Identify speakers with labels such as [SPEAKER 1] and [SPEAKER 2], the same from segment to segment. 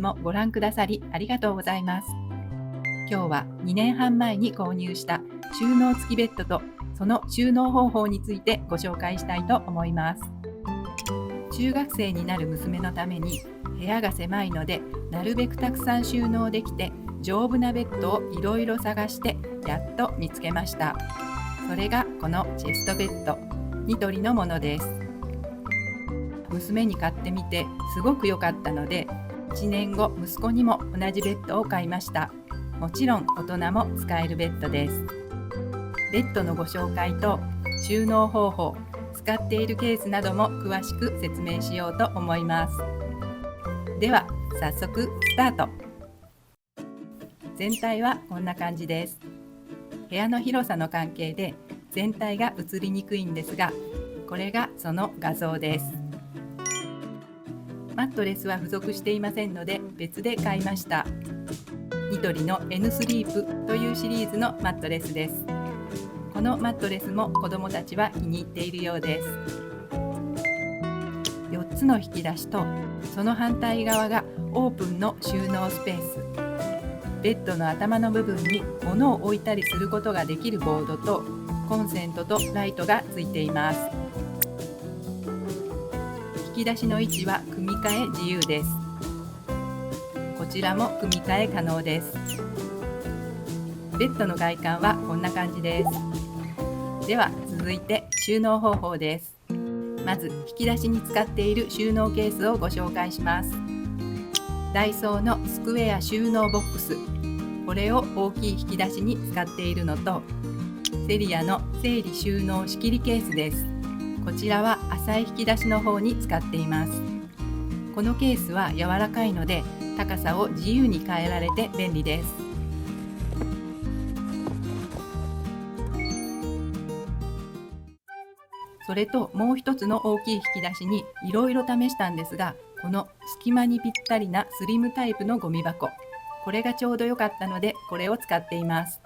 [SPEAKER 1] もご覧くださりありがとうございます。今日は2年半前に購入した収納付きベッドとその収納方法についてご紹介したいと思います。中学生になる娘のために部屋が狭いのでなるべくたくさん収納できて丈夫なベッドをいろいろ探してやっと見つけました。それがこのチェストベッド、ニトリのものです。娘に買ってみてすごく良かったので1年後息子にも同じベッドを買いました。もちろん大人も使えるベッドです。ベッドのご紹介と収納方法、使っているケースなども詳しく説明しようと思います。では早速スタート。全体はこんな感じです。部屋の広さの関係で全体が映りにくいんですが、これがその画像です。マットレスは付属していませんので別で買いました。ニトリの N スリープというシリーズのマットレスです。このマットレスも子どもたちは気に入っているようです。4つの引き出しとその反対側がオープンの収納スペース。ベッドの頭の部分に物を置いたりすることができるボードとコンセントとライトがついています。引き出しの位置は組み替え自由です。こちらも組み替え可能です。ベッドの外観はこんな感じです。では続いて収納方法です。まず引き出しに使っている収納ケースをご紹介します。ダイソーのスクエア収納ボックス、これを大きい引き出しに使っているのと、セリアの整理収納仕切りケースです。こちらは浅い引き出しの方に使っています。このケースは柔らかいので高さを自由に変えられて便利です。それともう一つの大きい引き出しにいろいろ試したんですが、この隙間にぴったりなスリムタイプのゴミ箱、これがちょうど良かったのでこれを使っています。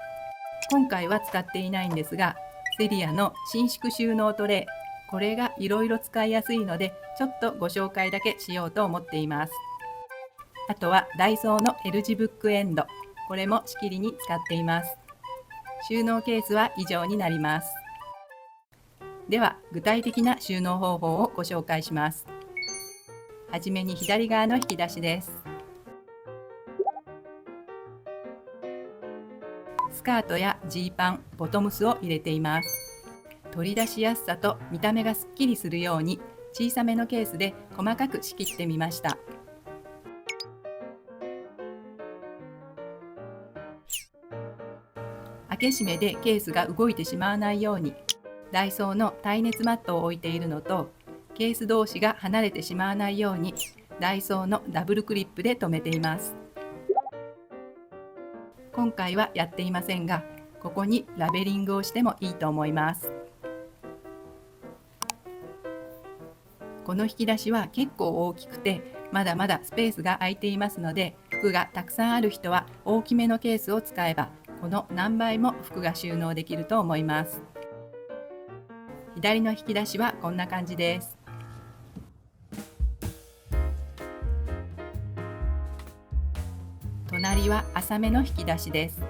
[SPEAKER 1] 今回は使っていないんですが、セリアの伸縮収納トレイ、これがいろいろ使いやすいのでちょっとご紹介だけしようと思っています。あとはダイソーの L 字ブックエンド、これも仕切りに使っています。収納ケースは以上になります。では具体的な収納方法をご紹介します。はじめに左側の引き出しです。スカートやジーパン、ボトムスを入れています。取り出しやすさと見た目がすっきりするように小さめのケースで細かく仕切ってみました。開け閉めでケースが動いてしまわないようにダイソーの耐熱マットを置いているのと、ケース同士が離れてしまわないようにダイソーのダブルクリップで留めています。今回はやっていませんが、ここにラベリングをしてもいいと思います。この引き出しは結構大きくてまだまだスペースが空いていますので、服がたくさんある人は大きめのケースを使えばこの何倍も服が収納できると思います。左の引き出しはこんな感じです。隣は浅めの引き出しです。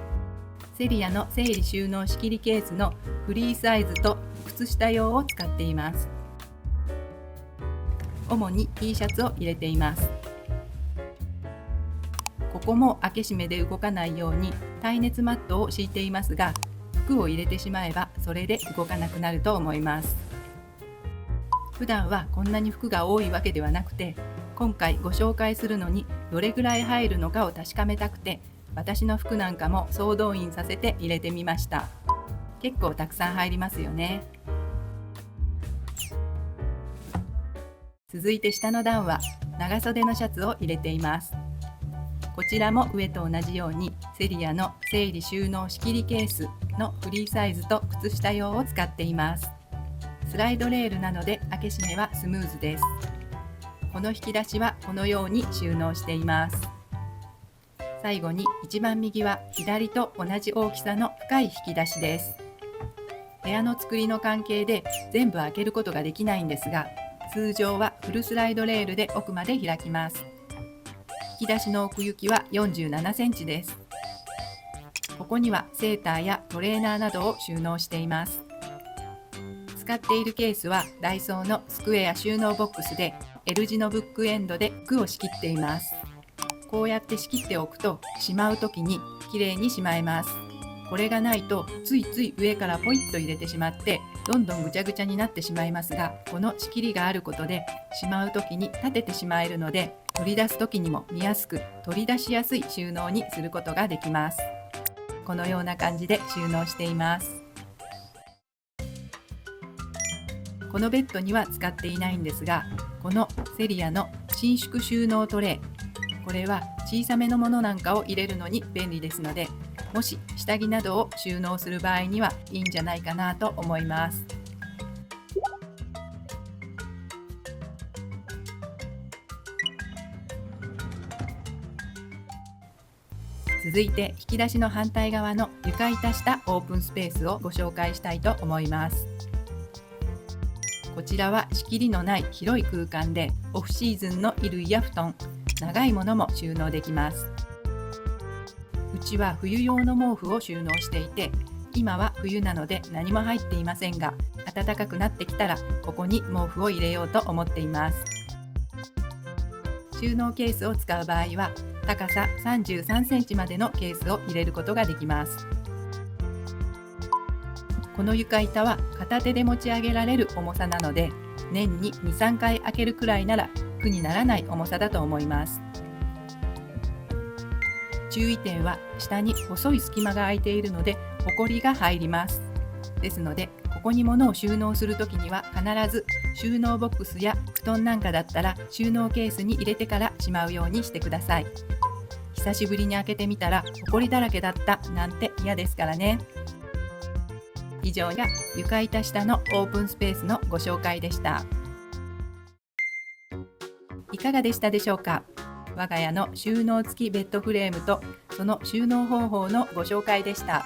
[SPEAKER 1] セリアの整理収納仕切りケースのフリーサイズと靴下用を使っています。主に T シャツを入れています。ここも開け閉めで動かないように耐熱マットを敷いていますが、服を入れてしまえばそれで動かなくなると思います。普段はこんなに服が多いわけではなくて、今回ご紹介するのにどれぐらい入るのかを確かめたくて、私の服なんかも総動員させて入れてみました。結構たくさん入りますよね。続いて下の段は長袖のシャツを入れています。こちらも上と同じようにセリアの整理収納仕切りケースのフリーサイズと靴下用を使っています。スライドレールなので開け閉めはスムーズです。この引き出しはこのように収納しています。最後に一番右は左と同じ大きさの深い引き出しです。部屋の作りの関係で全部開けることができないんですが、通常はフルスライドレールで奥まで開きます。き出しの奥行きは47センチです。ここにはセーターやトレーナーなどを収納しています。使っているケースはダイソーのスクエア収納ボックスで L 字のブックエンドで服を仕切っています。こうやって仕切っておくとしまうときにきれいにしまえます。これがないとついつい上からポイッと入れてしまってどんどんぐちゃぐちゃになってしまいますが、この仕切りがあることでしまうときに立ててしまえるので、取り出すときにも見やすく取り出しやすい収納にすることができます。このような感じで収納しています。このベッドには使っていないんですが、このセリアの伸縮収納トレイ、これは小さめのものなんかを入れるのに便利ですので、もし下着などを収納する場合にはいいんじゃないかなと思います。続いて引き出しの反対側の床板下オープンスペースをご紹介したいと思います。こちらは仕切りのない広い空間でオフシーズンの衣類や布団、長いものも収納できます。うちは冬用の毛布を収納していて、今は冬なので何も入っていませんが、暖かくなってきたらここに毛布を入れようと思っています。収納ケースを使う場合は高さ33センチまでのケースを入れることができます。この床板は片手で持ち上げられる重さなので、年に 2,3 回開けるくらいなら苦にならない重さだと思います。注意点は下に細い隙間が空いているのでホコリが入ります。ですのでここに物を収納するときには必ず収納ボックスや布団なんかだったら収納ケースに入れてからしまうようにしてください。久しぶりに開けてみたらホコリだらけだったなんて嫌ですからね。以上が床板下のオープンスペースのご紹介でした。いかがでしたでしょうか。我が家の収納付きベッドフレームとその収納方法のご紹介でした。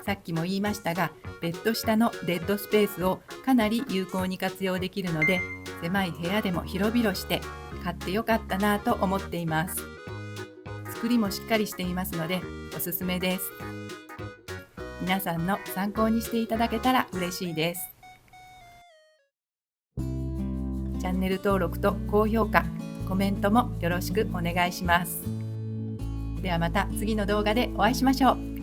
[SPEAKER 1] さっきも言いましたが、ベッド下のデッドスペースをかなり有効に活用できるので、狭い部屋でも広々して買ってよかったなと思っています。作りもしっかりしていますのでおすすめです。皆さんの参考にしていただけたら嬉しいです。チャンネル登録と高評価、コメントもよろしくお願いします。ではまた次の動画でお会いしましょう。